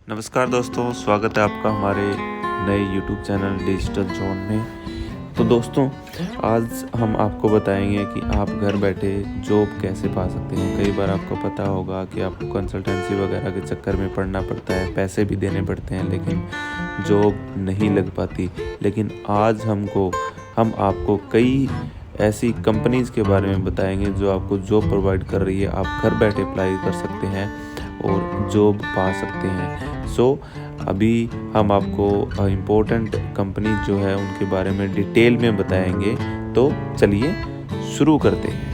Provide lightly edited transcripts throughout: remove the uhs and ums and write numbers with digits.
नमस्कार दोस्तों, स्वागत है आपका हमारे नए YouTube चैनल डिजिटल जोन में। तो दोस्तों, आज हम आपको बताएंगे कि आप घर बैठे जॉब कैसे पा सकते हैं। कई बार आपको पता होगा कि आपको कंसल्टेंसी वगैरह के चक्कर में पड़ना पड़ता है, पैसे भी देने पड़ते हैं, लेकिन जॉब नहीं लग पाती। लेकिन आज हम आपको कई ऐसी कंपनीज़ के बारे में बताएंगे जो आपको जॉब प्रोवाइड कर रही है। आप घर बैठे अप्लाई कर सकते हैं और जॉब पा सकते हैं। अभी हम आपको इम्पोर्टेंट कंपनी जो है उनके बारे में डिटेल में बताएंगे। तो चलिए शुरू करते हैं।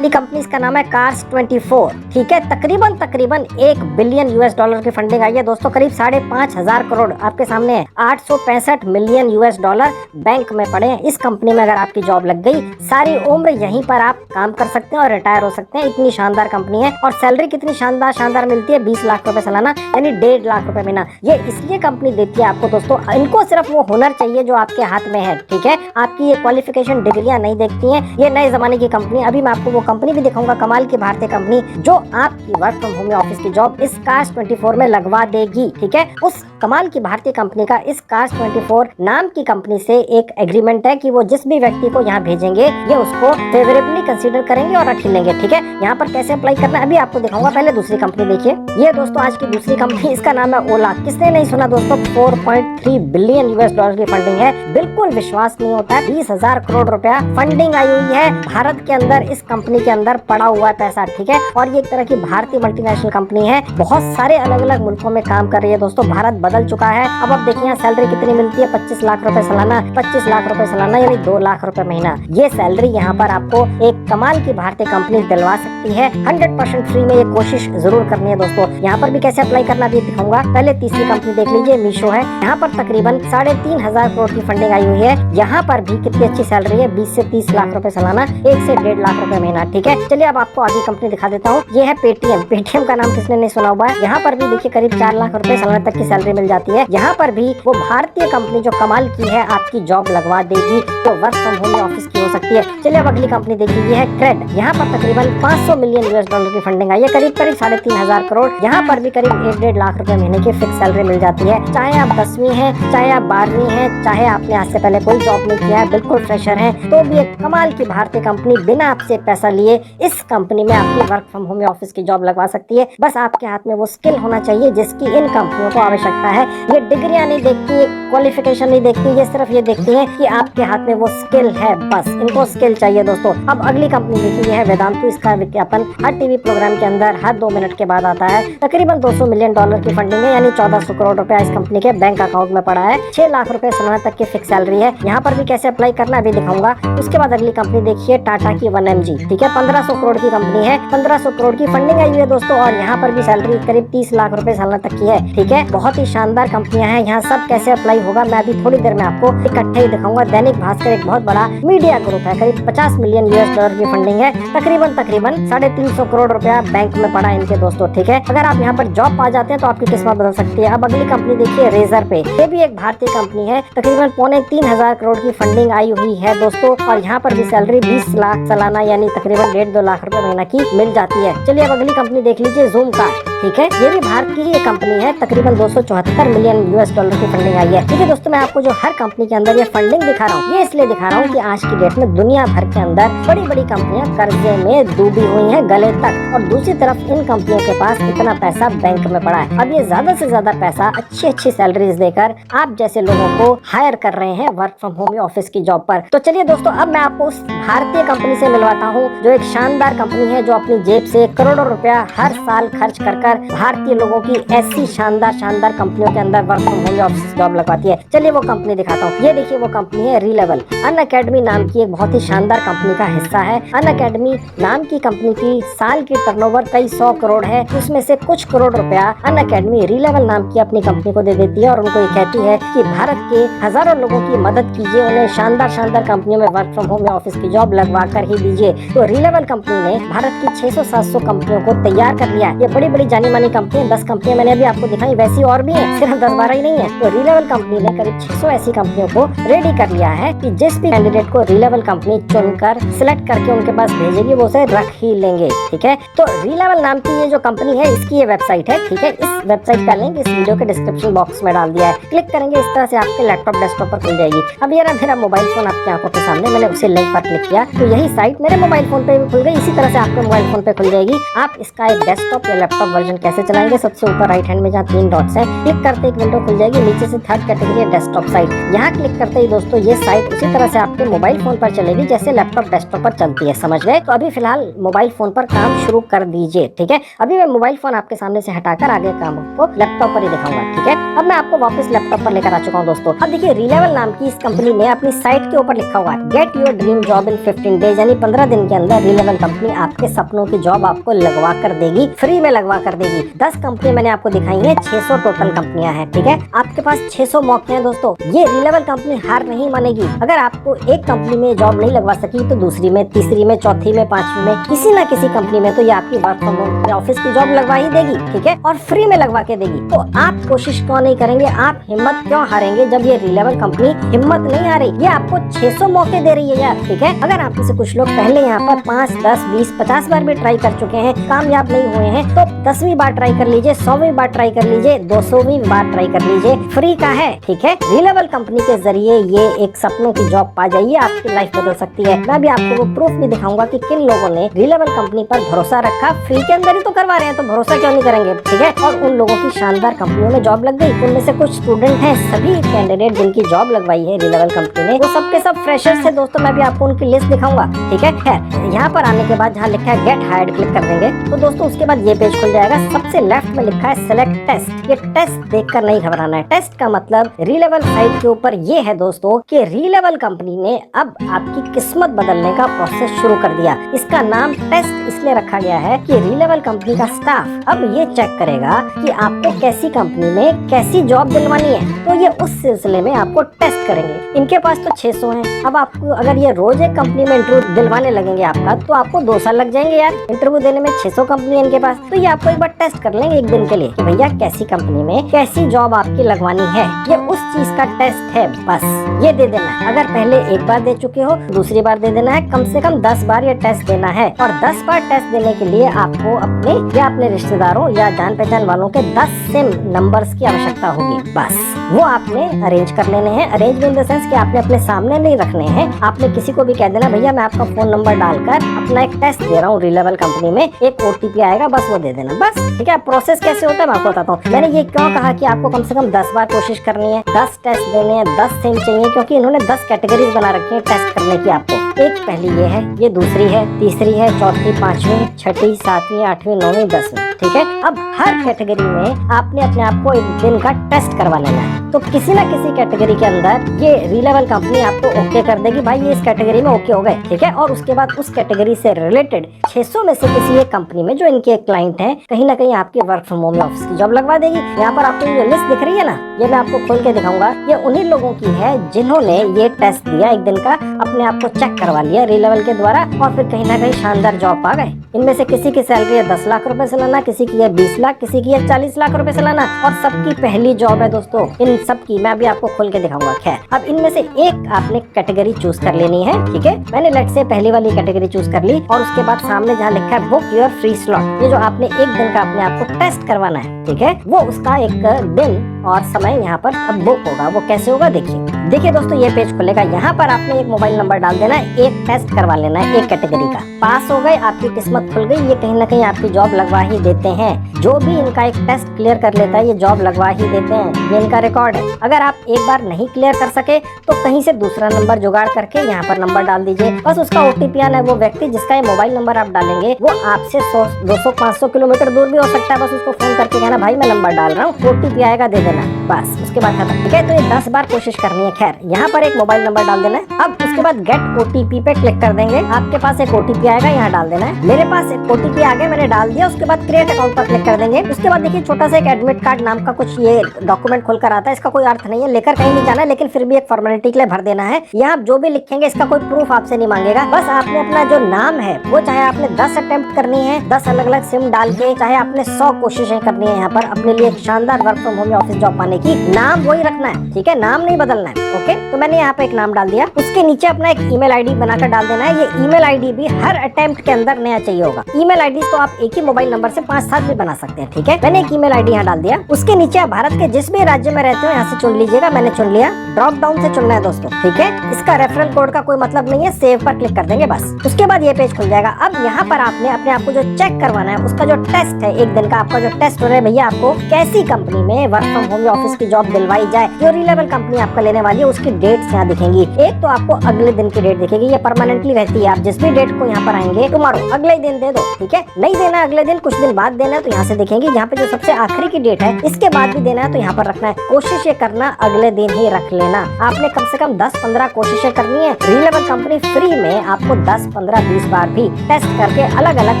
कंपनी का नाम है Cars24। ठीक है, तकरीबन $1 बिलियन की फंडिंग आई है दोस्तों। करीब 5,500 करोड़ आपके सामने है। 865 मिलियन $, बैंक में पड़े हैं। इस कंपनी में अगर आपकी जॉब लग गई, सारी उम्र यहीं पर आप काम कर सकते हैं और रिटायर हो सकते हैं। इतनी शानदार कंपनी है और सैलरी कितनी शानदार मिलती है, 20 लाख रुपए सालाना, यानी 1.5 लाख रुपए महीना। ये इसलिए कंपनी देती है आपको दोस्तों। इनको सिर्फ वो हुनर चाहिए जो आपके हाथ में है। ठीक है, आपकी ये क्वालिफिकेशन डिग्रियां नहीं देखती हैं। ये नए जमाने की कंपनी। अभी मैं आपको वो कंपनी भी दिखाऊंगा, कमाल की भारतीय कंपनी, जो आपकी वर्क फ्रॉम होम ऑफिस की जॉब इस Cars24 में लगवा देगी। ठीक है, उस कमाल की भारतीय कंपनी का इस Cars24 नाम की कंपनी से एक एग्रीमेंट है कि वो जिस भी व्यक्ति को यहाँ भेजेंगे ये उसको फेवरेबली कंसीडर करेंगे और रख लेंगे। ठीक है, यहाँ पर कैसे अप्लाई करना है अभी आपको दिखाऊंगा। पहले दूसरी कंपनी देखिए। ये दोस्तों आज की दूसरी कंपनी, इसका नाम है ओला। किसने नहीं सुना दोस्तों? 4.3 बिलियन $, की फंडिंग है। बिल्कुल विश्वास नहीं होता है, 20,000 करोड़ रुपया फंडिंग आई हुई है भारत के अंदर। इस कंपनी के अंदर पड़ा हुआ है पैसा। ठीक है, और ये एक तरह की भारतीय मल्टीनेशनल कंपनी है। बहुत सारे अलग अलग मुल्कों में काम कर रही है दोस्तों। भारत बदल चुका है। अब आप देखिए यहाँ सैलरी कितनी मिलती है, 25 लाख रुपए सालाना, 25 लाख रुपए सालाना यानी 2 लाख रुपए महीना। ये सैलरी यहाँ पर आपको एक कमाल की भारतीय कंपनी दिलवा सकती है। 100% फ्री में ये कोशिश जरूर करनी है दोस्तों। यहाँ पर भी कैसे अप्लाई करना भी दिखाऊंगा। पहले तीसरी कंपनी देख लीजिए, मीशो है। यहाँ पर तकरीबन 3,500 करोड़ की फंडिंग आई हुई है। यहाँ पर भी कितनी अच्छी सैलरी है, 20 से 30 लाख रुपए सालाना, 1 से 1.5 लाख रुपए महीना। ठीक है, चलिए अब आपको आगे कंपनी दिखा देता हूँ। ये है पेटीएम। पेटीएम का नाम किसने नहीं सुना हुआ है। यहाँ पर भी देखिए करीब 4 लाख रुपए सालाना तक की सैलरी मिल जाती है। यहाँ पर भी वो भारतीय कंपनी जो कमाल की है आपकी जॉब लगवा देगी, तो वर्क फ्रॉम होम ऑफिस की हो सकती है। चलिए अब अगली कंपनी देखिए, ये है क्रेड। यहाँ पर तकरीबन 500 मिलियन $, की फंडिंग आई है। करीब 3,500 करोड़। यहाँ पर भी करीब 1.5 लाख रुपए महीने की फिक्स सैलरी मिल जाती है। चाहे आप 10वीं हैं, चाहे आप 12वीं हैं, चाहे आपने आज से पहले कोई जॉब नहीं किया है, बिल्कुल फ्रेशर हैं, तो भी एक कमाल की भारतीय कंपनी बिना आपसे पैसा लिए इस कंपनी में आपकी वर्क फ्रॉम होम ऑफिस की जॉब लगवा सकती है। बस आपके हाथ में वो स्किल होना चाहिए जिसकी इन कंपनियों को आवश्यकता है। ये डिग्रियां नहीं देखती, क्वालिफिकेशन नहीं देखती, ये सिर्फ ये देखती है कि आपके हाथ में वो स्किल है। बस इनको स्किल चाहिए दोस्तों। अब अगली कंपनी देखिए, है वेदांतु। इसका विज्ञापन हर टीवी प्रोग्राम के अंदर हर 2 मिनट के बाद आता है। तकरीबन $200 मिलियन की फंडिंग है, यानी 1,400 करोड़ रुपया इस कंपनी के बैंक अकाउंट में पड़ा है। 6 लाख रुपए सालाना तक की फिक्स सैलरी है। यहाँ पर भी कैसे अप्लाई करना अभी दिखाऊंगा। उसके बाद अगली कंपनी देखिए, टाटा की 1mg। ठीक है, 1500 करोड़ की कंपनी है। 1500 करोड़ की फंडिंग आई हुई है दोस्तों, और यहाँ पर भी सैलरी करीब 30 लाख रुपए सालाना तक की है। ठीक है, बहुत ही शानदार कंपनियां हैं। यहाँ सब कैसे अप्लाई होगा मैं अभी थोड़ी देर में आपको इकट्ठे ही दिखाऊंगा। दैनिक भास्कर एक बहुत बड़ा मीडिया ग्रुप है। करीब 50 मिलियन $, की फंडिंग है। तकरीबन 350 करोड़ रुपया बैंक में पड़ा इनके दोस्तों। ठीक है, अगर आप यहाँ पर जॉब पा जाते हैं तो आपकी किस्मत बदल सकती है। अब अगली कंपनी देखिए, रेजर पे। ये भी एक भारतीय कंपनी है। तकरीबन 3,25,000 करोड़ की फंडिंग आई हुई है दोस्तों, और यहाँ पर भी सैलरी 20 लाख सालाना यानी तकरीबन 1.5-2 लाख रुपए महीना की मिल जाती है। चलिए अब अगली कंपनी देख लीजिए, ज़ूम कार्ड। ठीक है, ये भी भारत की ही कंपनी है। तकरीबन 274 मिलियन $, की फंडिंग आई है। ठीक है दोस्तों, मैं आपको जो हर कंपनी के अंदर ये फंडिंग दिखा रहा हूँ, ये इसलिए दिखा रहा हूँ कि आज की डेट में दुनिया भर के अंदर बड़ी बड़ी कंपनियां कर्जे में डूबी हुई हैं गले तक, और दूसरी तरफ इन कंपनियों के पास इतना पैसा बैंक में पड़ा है। अब ये ज्यादा से ज्यादा पैसा अच्छी सैलरीज देकर आप जैसे लोगों को हायर कर रहे हैं वर्क फ्रॉम होम ऑफिस की जॉब पर। तो चलिए दोस्तों, अब मैं आपको उस भारतीय कंपनी से मिलवाता हूँ जो एक शानदार कंपनी है, जो अपनी जेब से करोड़ों रुपया हर साल खर्च कर भारतीय लोगों की ऐसी शानदार कंपनियों के अंदर work from home office job लगवाती है। चलिए वो कंपनी दिखाता हूँ। ये देखिए वो कंपनी है रीलेवल। अनअकैडमी नाम की एक बहुत ही शानदार कंपनी का हिस्सा है। अनअकैडमी नाम की कंपनी की साल की टर्नओवर कई 100 करोड़ है। उसमें से कुछ करोड़ रुपया अनअकैडमी रीलेवल नाम की अपनी कंपनी को दे देती है, और उनको ये कहती है कि भारत के हजारों लोगों की मदद कीजिए, उन्हें शानदार कंपनियों में वर्क फ्रॉम होम ऑफिस की जॉब लगवा कर ही दीजिए। तो रीलेवल कंपनी ने भारत की 600-700 कंपनियों को तैयार कर लिया। ये बड़ी बड़ी जानी मानी कंपनी है, 10 कंपनियां मैंने अभी आपको दिखाई, वैसी और भी है, सिर्फ 10-12 ही नहीं है। तो रीलेवल कंपनी ने करीब 600 ऐसी कंपनियों को रेडी कर लिया है कि जिस भी कैंडिडेट को रीलेवल कंपनी चुनकर सिलेक्ट करके उनके पास भेजेगी वो उसे रख ही लेंगे। ठीक है, तो रीलेवल नाम की ये जो कंपनी है इसकी ये वेबसाइट है। ठीक है, इस वेबसाइट का लिंक इस वीडियो के डिस्क्रिप्शन बॉक्स में डाल दिया है। क्लिक करेंगे इस तरह से आपके लैपटॉप डेस्कटॉप पर खुल जाएगी। अब ये रहा मेरा मोबाइल फोन आपकी आंखों के सामने, मैंने उसी लिंक पर क्लिक किया तो यही साइट मेरे मोबाइल फोन पे भी खुल गई। इसी तरह से आपके मोबाइल फोन पे खुल जाएगी। आप इसका एक डेस्कटॉप या लैपटॉप वर्जन कैसे चलाएंगे, सबसे ऊपर राइट हैंड में जहाँ 3 डॉट्स है, क्लिक करते एक विंडो खुल जाएगी। नीचे से थर्ड कैटेगरी है डेस्कटॉप साइट। यहाँ क्लिक करते ही दोस्तों ये साइट उसी तरह से आपके मोबाइल फोन पर चलेगी जैसे लैपटॉप डेस्कटॉप पर चलती है। समझ गए? तो अभी फिलहाल मोबाइल फोन पर काम शुरू कर दीजिए। ठीक है, अभी मैं मोबाइल फोन आपके सामने से हटाकर आगे काम को लैपटॉप पर ही दिखाऊंगा। ठीक है, अब मैं आपको वापस लैपटॉप पर लेकर आ चुका हूँ दोस्तों। अब देखिए रीलेवल नाम की इस कंपनी ने अपनी साइट के ऊपर लिखा हुआ है get your dream job in 15 days, यानी 15 दिन के अंदर रीलेवल कंपनी आपके सपनों की जॉब आपको लगवा कर देगी, फ्री में लगवा कर देगी। 10 कंपनी मैंने आपको दिखाई है, 600 टोटल कंपनियां हैं। ठीक है, आपके पास 600 मौके हैं दोस्तों। ये रीलेवल कंपनी हार नहीं मानेगी। अगर आपको एक कंपनी में जॉब नहीं लगवा सकी तो दूसरी में, तीसरी में, चौथी में, 5वीं में, किसी न किसी कंपनी में तो ये आपकी वर्क फ्रॉम होम ऑफिस की जॉब लगवा ही देगी। ठीक है, और फ्री में लगवा के देगी। तो आप कोशिश क्यों नहीं करेंगे, आप हिम्मत क्यों हारेंगे जब ये रीलेवल कंपनी हिम्मत नहीं हारी। ये आपको 600 मौके दे रही है यार। ठीक है, अगर आप में से कुछ लोग पहले यहाँ पर 5, 10, 20, 50 बार भी ट्राई कर चुके हैं, कामयाब नहीं हुए हैं, तो 10वीं बार ट्राई कर लीजिए, 100वीं बार ट्राई कर लीजिए, 200वीं बार ट्राई कर लीजिए, फ्री का है। ठीक है, रीलेवल कंपनी के जरिए ये एक सपनों की जॉब पा जाइए, आपकी लाइफ बदल सकती है। मैं भी आपको वो प्रूफ भी दिखाऊंगा कि किन लोगों ने रीलेवल कंपनी पर भरोसा रखा, फ्री के अंदर ही तो करवा रहे हैं तो भरोसा क्यों नहीं करेंगे। ठीक है, और उन लोगों की शानदार कंपनियों में जॉब लग गई। उनमें से कुछ स्टूडेंट हैं, सभी कैंडिडेट जिनकी जॉब लगवाई है रीलेवल कंपनी ने, वो सब के सब फ्रेशर्स है दोस्तों। मैं भी आपको उनकी लिस्ट दिखाऊंगा। ठीक है, खैर यहाँ पर आने के बाद जहाँ लिखा है गेट हायर्ड क्लिक कर देंगे तो दोस्तों उसके बाद ये पेज खुल जाएगा। सबसे लेफ्ट में लिखा है सेलेक्ट टेस्ट। ये टेस्ट देखकर नहीं घबराना है। टेस्ट का मतलब रीलेवल साइट के ऊपर ये है दोस्तों कि रीलेवल कंपनी ने अब आपकी किस्मत बदलने का प्रोसेस शुरू कर दिया। इसका नाम टेस्ट इसलिए रखा गया है कि रीलेवल कंपनी का स्टाफ अब ये चेक करेगा कि आपको कैसी कंपनी में कैसी जॉब दिलवानी है, तो ये उस सिलसिले में आपको टेस्ट करेंगे। इनके पास तो 600 हैं। अब आपको अगर ये रोज एक कंपनी में इंटरव्यू दिलवाने लगेंगे आपका, तो आपको 2 साल लग जाएंगे यार इंटरव्यू देने में। 600 कंपनी है इनके पास, तो ये आपको एक बार टेस्ट कर लेंगे एक दिन के लिए कि भैया कैसी कंपनी में कैसी जॉब आपकी लगवानी है। ये उस चीज का टेस्ट है, बस ये दे देना है। अगर पहले एक बार दे चुके हो, दूसरी बार दे देना है। कम से कम 10 बार ये टेस्ट देना है, और 10 बार टेस्ट देने के लिए आपको अपने या अपने रिश्तेदारों या जान पहचान वालों के 10 सिम नंबर्स की आवश्यकता होगी। बस वो आपने अरेंज कर लेने हैं। अरेंज इन द सेंस कि आपने अपने सामने नहीं रखने हैं। आपने किसी को भी कह देना भैया मैं आपका फोन नंबर डालकर अपना एक टेस्ट दे रहा हूँ रीलेवल कंपनी में, एक OTP आएगा, बस वो दे देना बस। ठीक है, प्रोसेस कैसे होता है मैं आपको बताता हूँ। मैंने ये क्यों कहा कि आपको कम से कम 10 बार कोशिश करनी है, 10 टेस्ट देने हैं, 10 सिम चाहिए, क्योंकि इन्होंने 10 कैटेगरीज बना रखी है टेस्ट करने की आपको। एक पहली ये है, ये दूसरी है, तीसरी है, चौथी, 5वीं, 6ठी, 7वीं, 8वीं, 9वीं, 10वीं। ठीक है, अब हर कैटेगरी में आपने अपने आप को एक दिन का टेस्ट करवा लेना है। तो किसी न किसी कैटेगरी के अंदर ये रीलेवल कंपनी आपको ओके कर देगी, भाई ये इस कैटेगरी में ओके हो गए। ठीक है, और उसके बाद उस कैटेगरी से रिलेटेड 600 में से किसी एक कंपनी में जो इनके एक क्लाइंट है, कहीं ना कहीं आपकी वर्क फ्रॉम होम ऑफिस की जॉब लगवा देगी। यहाँ पर आपको ये लिस्ट दिख रही है ना, ये मैं आपको खोल के दिखाऊंगा। ये उन्हीं लोगों की है जिन्होंने ये टेस्ट दिया एक दिन का, अपने आप को चेक करवा लिया रीलेवल के द्वारा, और फिर कहीं ना कहीं शानदार जॉब पा गए। इनमें से किसी की सैलरी है 10 लाख रुपए सालाना, किसी की है 20 लाख, किसी की है 40 लाख रुपए सालाना, और सबकी पहली जॉब है दोस्तों इन सबकी। मैं अभी आपको खोल के दिखाऊंगा। खैर, अब इनमें से एक आपने कैटेगरी चूज कर लेनी है। ठीक है, मैंने लेट से पहली वाली कैटेगरी चूज कर ली, और उसके बाद सामने जहाँ लिखा है बुक योर फ्री स्लॉट, ये जो आपने एक दिन का अपने आप को टेस्ट करवाना है। ठीक है, वो उसका एक दिन और समय यहाँ पर अब बुक होगा। वो कैसे होगा देखिए दोस्तों, ये पेज खुलेगा। यहाँ पर आपने एक मोबाइल नंबर डाल देना है, एक टेस्ट करवा लेना है एक कैटेगरी का। पास हो गए, आपकी किस्मत खुल गई, ये कहीं ना कहीं आपकी जॉब लगवा ही देते हैं। जो भी इनका एक टेस्ट क्लियर कर लेता है ये जॉब लगवा ही देते हैं, ये इनका रिकॉर्ड है। अगर आप एक बार नहीं क्लियर कर सके तो कहीं से दूसरा नंबर जुगाड़ करके यहाँ पर नंबर डाल दीजिए, बस उसका OTP आना है। वो व्यक्ति जिसका ये मोबाइल नंबर आप डालेंगे वो आपसे 100, 200, 500 किलोमीटर दूर भी हो सकता है। बस उसको फोन करके कहना भाई मैं नंबर डाल रहा हूँ, OTP आएगा, दे देना, बस उसके बाद खत्म। ठीक है, तो ये 10 बार कोशिश करनी है। खैर यहाँ पर एक मोबाइल नंबर डाल देना है। अब उसके बाद गेट ओटीपी पे क्लिक कर देंगे। आपके पास एक ओटीपी आएगा, यहाँ डाल देना है। मेरे पास एक ओटीपी आ गया, मैंने डाल दिया। उसके बाद क्रिएट अकाउंट पर क्लिक कर देंगे। उसके बाद देखिए छोटा सा एक एडमिट कार्ड नाम का कुछ ये डॉक्यूमेंट खोल कर आता है। इसका कोई अर्थ नहीं है, लेकर कहीं नहीं जाना है, लेकिन फिर भी एक फॉर्मेलिटी के लिए भर देना है। यहाँ आप जो भी लिखेंगे इसका कोई प्रूफ आपसे नहीं मांगेगा। बस आपने अपना जो नाम है वो चाहे आपने 10 अटेम्प्ट करनी है, 10 अलग अलग सिम डाल के, चाहे आपने 100 कोशिशें करनी है यहाँ पर अपने लिए एक शानदार वर्क फ्रॉम होम या ऑफिस जॉब पाने की, नाम वही रखना है, ठीक है, नाम नहीं बदलना है। ओके, तो मैंने यहाँ पे एक नाम डाल दिया। उसके नीचे अपना एक ईमेल आईडी बनाकर डाल देना है। ये ईमेल आईडी भी हर अटेम्प्ट के अंदर नया चाहिए होगा। ईमेल आईडी तो आप एक ही मोबाइल नंबर से 5-7 भी बना सकते हैं, ठीक है। मैंने एक ईमेल आईडी यहाँ डाल दिया। उसके नीचे आप भारत के जिस भी राज्य में रहते हो यहाँ से चुन लीजिएगा। मैंने चुन लिया। ड्रॉप डाउन से चुनना है दोस्तों, ठीक है। इसका रेफरल कोड का कोई मतलब नहीं है, सेव पर क्लिक कर देंगे बस। उसके बाद ये पेज खुल जाएगा। अब यहाँ पर आपने अपने आप को जो चेक करवाना है, उसका जो टेस्ट है, एक दिन का आपका जो टेस्ट हो रहा है, भैया आपको कैसी कंपनी में वर्क फ्रॉम होम या ऑफिस की जॉब दिलवाई जाए, जो रिलेबल कंपनी आपका लेने वाली है उसकी डेट्स यहाँ दिखेंगी। एक तो आपको अगले दिन की डेट दिखेगी, ये परमानेंटली रहती है। आप जिस भी डेट को यहाँ पर आएंगे, टुमारो अगले दिन दे दो, ठीक है। नहीं देना अगले दिन, कुछ दिन बाद देना है तो यहाँ से दिखेंगी। यहाँ पे जो सबसे आखिरी की डेट है इसके बाद भी देना है तो यहाँ पर रखना है। कोशिश ये करना अगले दिन ही रख लेना। आपने कम से कम 10-15 कोशिशें करनी है। रिलेबल कंपनी फ्री में आपको 10, 15, 20 बार भी टेस्ट करके अलग अलग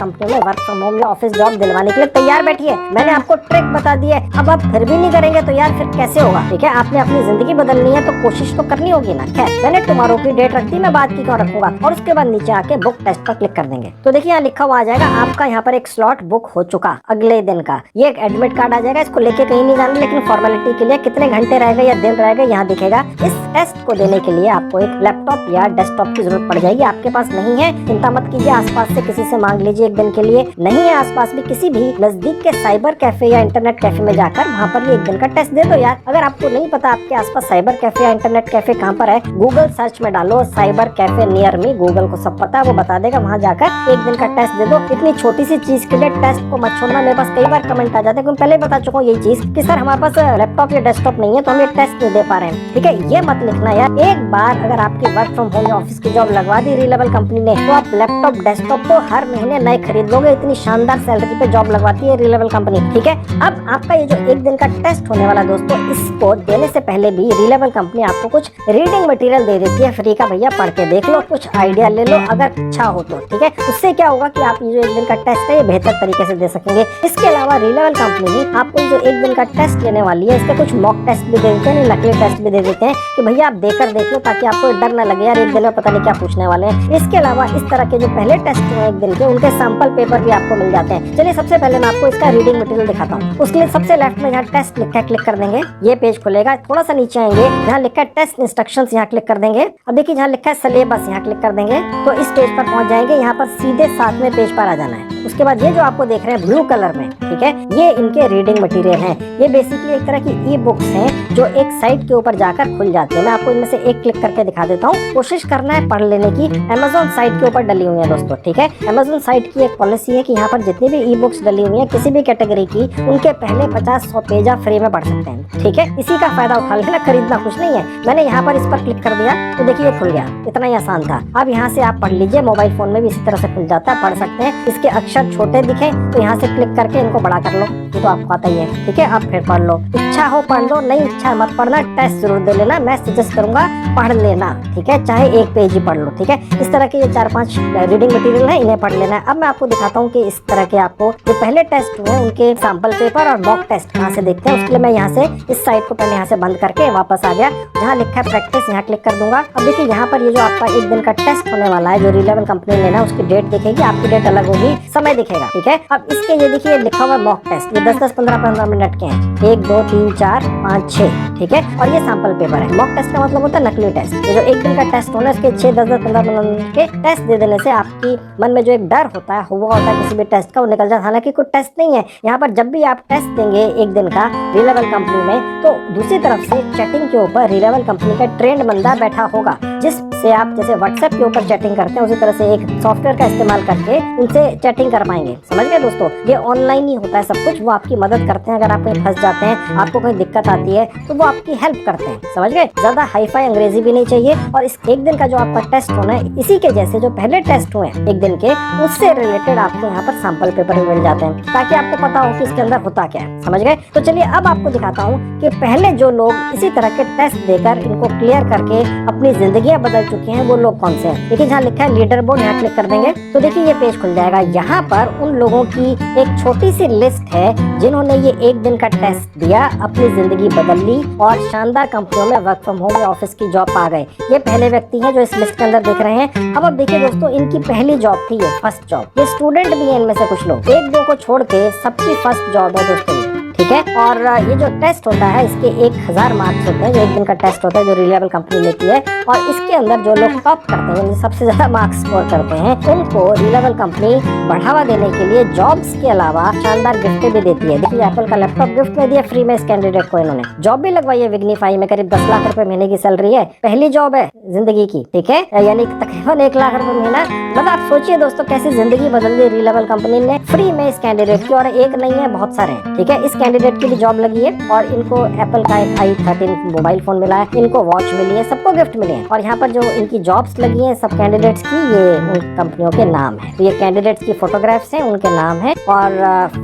कंपनी में वर्क फ्रॉम होम या ऑफिस जॉब दिलवाने के लिए तैयार बैठी है। मैंने आपको ट्रिक बता दी है। अब आप फिर भी नहीं करेंगे तो यार फिर कैसे होगा, ठीक है। आपने अपनी जिंदगी बदलनी है तो कोशिश तो करनी होगी ना। खैर, मैंने टुमारो की डेट रख दी, मैं बात की क्यों रखूंगा। और उसके बाद नीचे आके बुक टेस्ट पर क्लिक कर देंगे। तो देखिए यहाँ लिखा हुआ आ जाएगा आपका यहाँ पर एक स्लॉट बुक हो चुका अगले दिन का। ये एक एडमिट कार्ड आ जाएगा। इसको लेके कहीं नहीं जाना, लेकिन फॉर्मेलिटी के लिए कितने घंटे रहेगा या दिन रहेगा यहाँ दिखेगा। इस टेस्ट को देने के लिए आपको एक लैपटॉप या डेस्कटॉप की जरूरत पड़ जाएगी। आपके पास नहीं है, चिंता मत कीजिए, आसपास से किसी से मांग लीजिए एक दिन के लिए। नहीं है आसपास भी, किसी भी नजदीक के साइबर कैफे या इंटरनेट कैफे में जाकर वहाँ पर ये एक दिन का टेस्ट दे दो यार। अगर आपको नहीं पता आपके आसपास साइबर कैफे या इंटरनेट कैफे कहाँ पर है, गूगल सर्च में डालो cyber cafe near me. Google को सब पता है, वो बता देगा। वहाँ जाकर एक दिन का टेस्ट दे दो। इतनी छोटी सी चीज के लिए टेस्ट को मत छोड़ना। मेरे पास कई बार कमेंट आ जाते हैं, पहले बता चुका हूँ यही चीज कि सर हमारे पास लैपटॉप या डेस्कटॉप नहीं है तो हम ये टेस्ट नहीं दे पा रहे हैं, ठीक है। ये मत लिखना यार। एक बार अगर आपके वर्क फ्रॉम होम या ऑफिस की जॉब लगवा दी रिलेबल कंपनी ने, तो आप लैपटॉप डेस्कटॉप तो हर महीने नए खरीद लोगे। इतनी शानदार सैलरी पे जॉब लगवाती है रिलेबल कंपनी, ठीक है। अब आपका ये जो एक दिन का टेस्ट होने वाला दोस्तों, इसको देने से पहले भी रिलेबल कंपनी आपको कुछ रीडिंग मटेरियल दे देती है फ्री का। भैया पढ़ के देख लो, कुछ आइडिया ले लो अगर इच्छा हो तो, ठीक है। उससे क्या होगा कि आप ये जो एक दिन का टेस्ट है ये बेहतर तरीके से दे सकेंगे। इसके अलावा रिलेबल कंपनी आपको जो एक दिन का टेस्ट लेने वाली है, इसके कुछ मॉक टेस्ट भी दे देते हैं, नकली टेस्ट भी दे देते हैं कि भैया आप देकर देख लो, ताकि आपको डर न लगे यार एक दिन में पता नहीं क्या पूछने वाले हैं। इसके अलावा इस तरह के जो पहले टेस्ट हैं एक दिन के, उनके सैंपल पेपर भी आपको मिल जाते हैं। चलिए सबसे पहले मैं आपको इसका रीडिंग मटेरियल दिखाता हूँ। उसके लिए सबसे लेफ्ट में यहाँ टेस्ट लिखा है, क्लिक कर देंगे। ये पेज खुलेगा। थोड़ा सा नीचे आएंगे, जहाँ लिखा है टेस्ट इंस्ट्रक्शंस, यहाँ क्लिक कर देंगे। अब देखिए जहाँ लिखा है सिलेबस, यहाँ क्लिक कर देंगे तो इस पेज पर पहुंच जाएंगे। यहाँ पर सीधे 7वें पेज पर आ जाना है। उसके बाद ये जो आपको देख रहे हैं ब्लू कलर में, ठीक है, ये इनके रीडिंग मटेरियल हैं। ये बेसिकली एक तरह की ई बुक्स हैं जो एक साइट के ऊपर जाकर खुल जाती है। मैं आपको इनमें से एक क्लिक करके दिखा देता हूँ। कोशिश करना है पढ़ लेने की। अमेज़न साइट के ऊपर डली हुई है दोस्तों, ठीक है। अमेज़न साइट की एक पॉलिसी है कि यहाँ पर जितनी भी ई बुक्स डली हुई है किसी भी कैटेगरी की, उनके पहले 50-100 पेज आप फ्री में पढ़ सकते हैं, ठीक है। इसी का फायदा उठा लेना, खरीदना कुछ नहीं है। मैंने यहाँ पर इस पर क्लिक कर दिया तो देखिए ये खुल गया। इतना ही आसान था। अब यहाँ से आप पढ़ लीजिए। मोबाइल फोन में भी इसी तरह से खुल जाता है, पढ़ सकते हैं। इसके अक्षर छोटे दिखे तो यहाँ से क्लिक करके इनको बड़ा कर लो, ये तो आपको आता ही है, ठीक है। अब फिर पढ़ लो, इच्छा हो पढ़ लो, नहीं इच्छा मत पढ़ना। टेस्ट जरूर दे लेना, मैं सजेस्ट करूंगा पढ़ लेना, ठीक है। चाहे एक पेज ही पढ़ लो, ठीक है। इस तरह के ये 4-5 रीडिंग मटेरियल है, इन्हें पढ़ लेना है। अब मैं आपको दिखाता हूँ कि इस तरह के आपको जो पहले टेस्ट हुए उनके सैंपल पेपर और मॉक टेस्ट कहाँ से देखते हैं। उसके लिए मैं यहाँ से इस साइट को पहले यहाँ से बंद करके वापस आ गया। जहाँ लिखा है प्रैक्टिस, यहाँ क्लिक कर दूंगा। अब देखिए यहाँ पर ये जो आपका एक दिन का टेस्ट होने वाला है, जो रिलेबल कंपनी लेना है, उसकी डेट दिखेगी, आपकी डेट अलग होगी, समय दिखेगा, ठीक है। अब इसके ये देखिए लिखा हुआ मॉक टेस्ट, ये 10-10, 15-15 मिनट के हैं। 1, 2, 3, 4, 5, 6, ठीक है। और ये सैंपल पेपर है। मॉक टेस्ट का मतलब होता है नकली टेस्ट। ये जो एक दिन का टेस्ट होना है, इसके 6, 10, 15 मिनट के टेस्ट दे देने से आपकी मन में जो एक डर होता है, हुआ होता है किसी भी टेस्ट का, वो निकल जाता है। हालांकि कोई टेस्ट नहीं है यहाँ पर। जब भी आप टेस्ट देंगे एक दिन का रिलेबल कंपनी में, तो दूसरी तरफ से चैटिंग के ऊपर रिलेबल कंपनी का ट्रेंड बंदा बैठा होगा, जिससे आप जैसे व्हाट्सएप के ऊपर चैटिंग करते हैं उसी तरह से एक सॉफ्टवेयर का इस्तेमाल करके उनसे चैटिंग कर पाएंगे। समझ गए दोस्तों, ये ऑनलाइन ही होता है सब कुछ। वो आपकी मदद करते हैं, अगर आप कहीं फंस जाते हैं, आपको कोई दिक्कत आती है तो वो आपकी हेल्प करते हैं। समझ गए, ज्यादा हाईफाई अंग्रेजी भी नहीं चाहिए। और इस एक दिन का जो आपका टेस्ट होना है, इसी के जैसे जो पहले टेस्ट हुए एक दिन के, उससे रिलेटेड आपको यहाँ पर सैंपल पेपर भी मिल जाते हैं, ताकि आपको पता हो कि इसके अंदर होता क्या है। समझ गए, तो चलिए अब आपको दिखाता हूँ कि पहले जो लोग इसी तरह के टेस्ट देकर इनको क्लियर करके अपनी जिंदगियां बदल चुके हैं वो लोग कौन से हैं। देखिए जहाँ लिखा है लीडर बोर्ड, यहाँ क्लिक कर देंगे तो देखिए ये पेज खुल जाएगा। यहाँ पर उन लोगों की एक छोटी सी लिस्ट है जिन्होंने ये एक दिन का टेस्ट दिया, अपनी जिंदगी बदल ली और शानदार कंपनियों में वर्क फ्रॉम होम या ऑफिस की जॉब पा गए। ये पहले व्यक्ति हैं जो इस लिस्ट के अंदर दिख रहे हैं। अब देखिए दोस्तों, इनकी पहली जॉब थी, ये फर्स्ट जॉब। ये स्टूडेंट भी है इनमें से कुछ लोग, एक दो को छोड़ के सबकी फर्स्ट जॉब है दोस्तों, ठीक है। और ये जो टेस्ट होता है इसके 1000 मार्क्स होते हैं, जो एक दिन का टेस्ट होता है जो रिलायबल कंपनी लेती है। और इसके अंदर जो लोग टॉप करते हैं, सबसे ज्यादा मार्क्स स्कोर करते हैं, उनको रिलायबल कंपनी बढ़ावा देने के लिए जॉब्स के अलावा शानदार गिफ्ट भी देती है। देखिए एप्पल का लैपटॉप गिफ्ट में दिया फ्री में इस कैंडिडेट को। इन्होंने जॉब भी लगवाई है विग्निफाई में, करीब 10 लाख रुपए महीने की सैलरी है, पहली जॉब है जिंदगी की, ठीक है, यानी तकरीबन 1 लाख रुपए महीना। मतलब आप सोचिए दोस्तों कैसी जिंदगी बदल दी रिलायबल कंपनी ने फ्री में इस कैंडिडेट की। और एक नहीं है, बहुत सारे हैं, ठीक है। इस कैंडिडेट की भी जॉब लगी है और इनको एप्पल का एक i13 मोबाइल फोन मिला है, इनको वॉच मिली है, सबको गिफ्ट मिले हैं। और यहाँ पर जो इनकी जॉब्स लगी हैं सब कैंडिडेट्स की, ये उन कंपनियों के नाम है। तो ये कैंडिडेट्स की फोटोग्राफ्स हैं, उनके नाम है और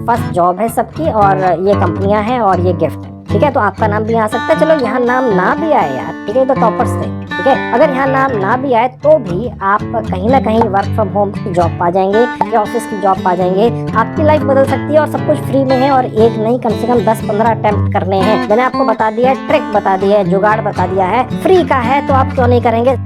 फर्स्ट जॉब है सबकी, और ये कंपनियां हैं और ये गिफ्ट है, ठीक है। तो आपका नाम भी आ सकता है। चलो यहाँ नाम ना भी आए यार, ठीक है, तो टॉपर्स थे, ठीक है। अगर यहाँ नाम ना भी आए तो भी आप कहीं ना कहीं वर्क फ्रॉम होम की जॉब पा जाएंगे या ऑफिस की जॉब पा जाएंगे। आपकी लाइफ बदल सकती है और सब कुछ फ्री में है। और एक नहीं, कम से कम 10-15 अटेम्प्ट करने हैं। मैंने आपको बता दिया है, ट्रिक बता दिया है, जुगाड़ बता दिया है, फ्री का है तो आप क्यों नहीं करेंगे।